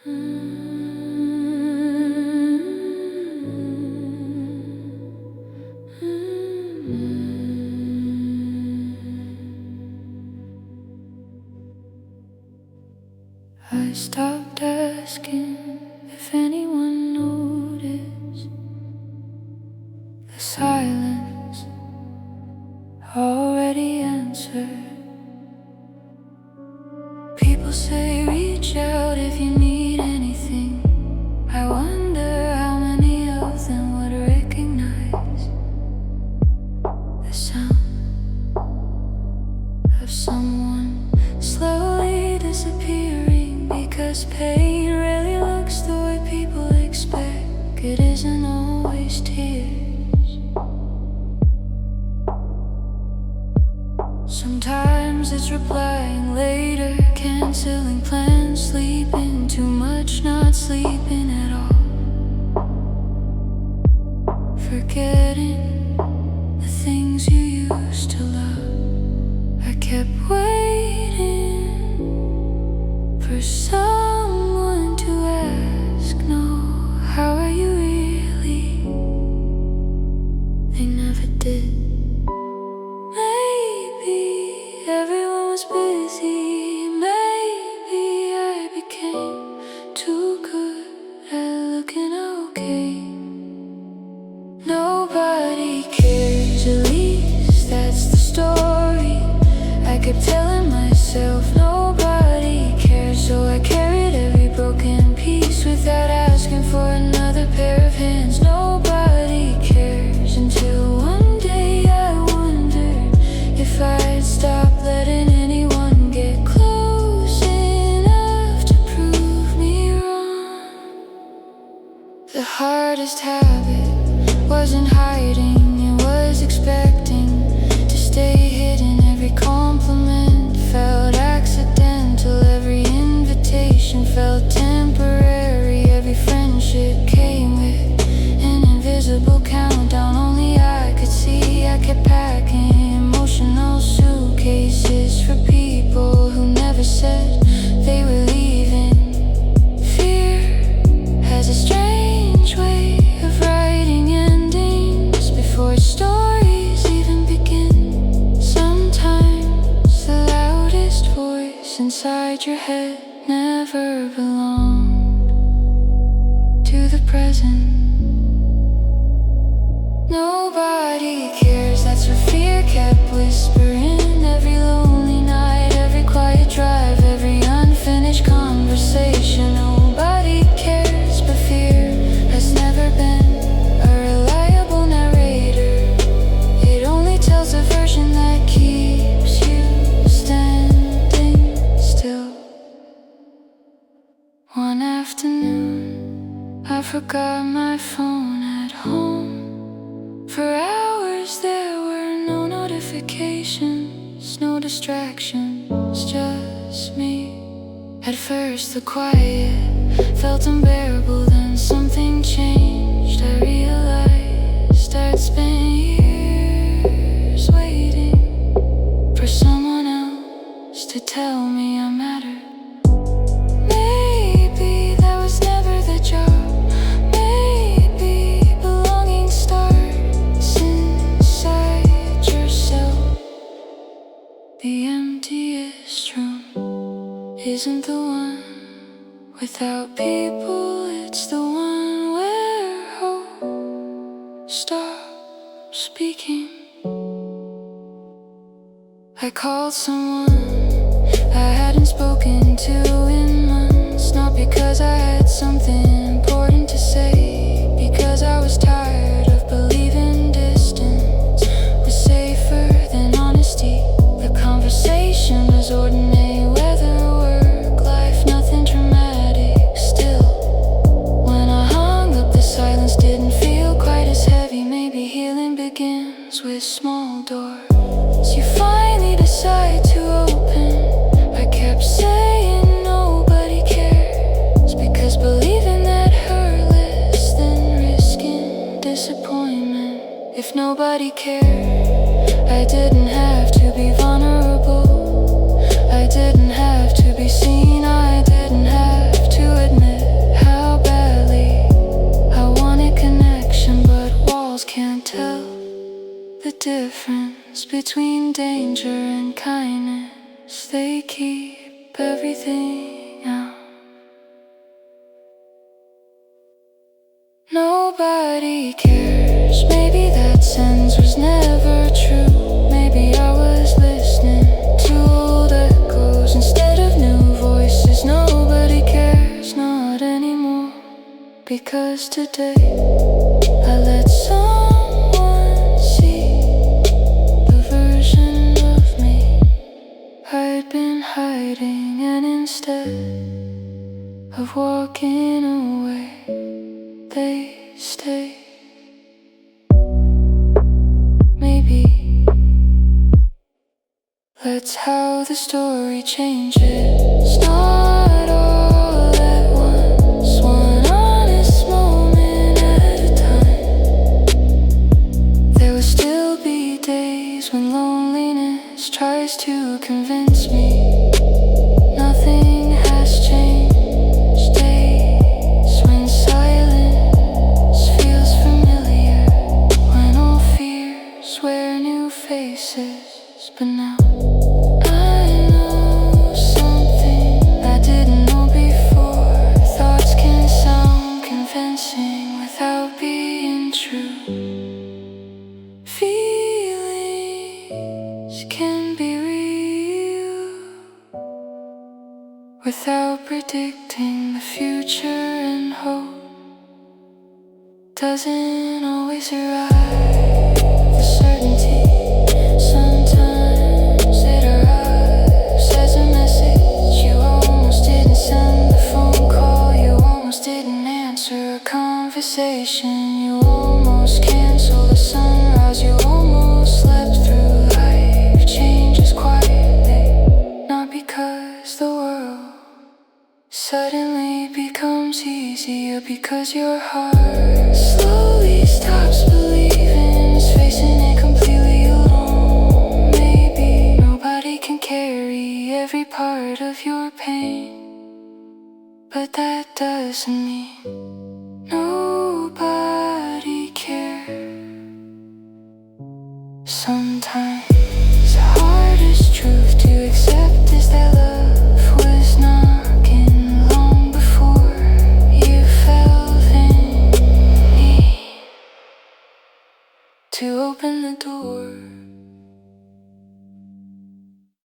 I stopped asking if anyone noticed the silence already answered. People say reach out if you need anything. I wonder how many of them would recognize the sound of someone slowly disappearing, because pain really looks the way people expect. It isn't always tears. Sometimes it's replying later, canceling plans, sleeping too much, not sleeping at all, forgetting the things you used to love. I kept waiting for someone to ask, no, how are you really? They never did. Maybe everyone was busy. Maybe I became too good at looking okay. Nobody cares, at least that's the story I kept telling myself. Nobody cares, so I carried every broken piece without asking for another pair of hands. Nobody cares, until one day I wondered if I'd stop letting anyone get close enough to prove me wrong. The hardest habit wasn't hiding, it was expecting to stay hidden. Every compliment felt accidental, every invitation felt temporary. Every friendship came with an invisible countdown only I could see. I kept packing emotional suitcases for people who never said they were leaving. Fear has a strange way of writing endings before stories even begin. Sometimes the loudest voice inside your head never belonged to the present. Nobody cares, that's what fear kept whispering. Every lonely night, every quiet drive, every unfinished conversation. Nobody cares, but fear has never been a reliable narrator. It only tells a version that keeps you standing still. One afternoon, I forgot my phone at home. For hours there were no notifications, no distractions, just me. At first the quiet felt unbearable, then something changed. I realized I'd spent years waiting for someone else to tell me I mattered. Maybe that was never the job. The emptiest room isn't the one without people, it's the one where hope stops speaking. I called someone I hadn't spoken to in months, not because I had something important to say, because I was tired of believing distance was safer than honesty. The conversation was ordinary, weather, work, life, nothing dramatic. Still, when I hung up, the silence didn't feel quite as heavy. Maybe healing begins with small doors you finally decide to open. I kept saying nobody cares, because believing that hurt less than risking disappointment. If nobody cared, I didn't have to be vulnerable. I didn't have to be seen. I didn't have to admit between danger and kindness, they keep everything out. Nobody cares, maybe that sense was never true. Maybe I was listening to old echoes instead of new voices. Nobody cares, not anymore, because today I let someone see the version of me I'd been hiding, and instead of walking away, they stay. Maybe that's how the story changes. Not all at once, one honest moment at a time. There will still be days when loneliness tries to convince me nothing has changed. Days when silence feels familiar, when all fears wear new faces. But now I know something I didn't know before. Thoughts can sound convincing without being true. Feelings can be real without predicting the future, and hope doesn't always arrive with certainty. Sometimes it arrives as a message you almost didn't send, a phone call you almost didn't answer, a conversation you almost canceled, a sunrise you almost slept through. Life changes quietly, not because the world suddenly becomes easier, because your heart slowly stops believing, is facing it completely alone. Maybe nobody can carry every part of your pain, but that doesn't mean nobody cares. Sometimes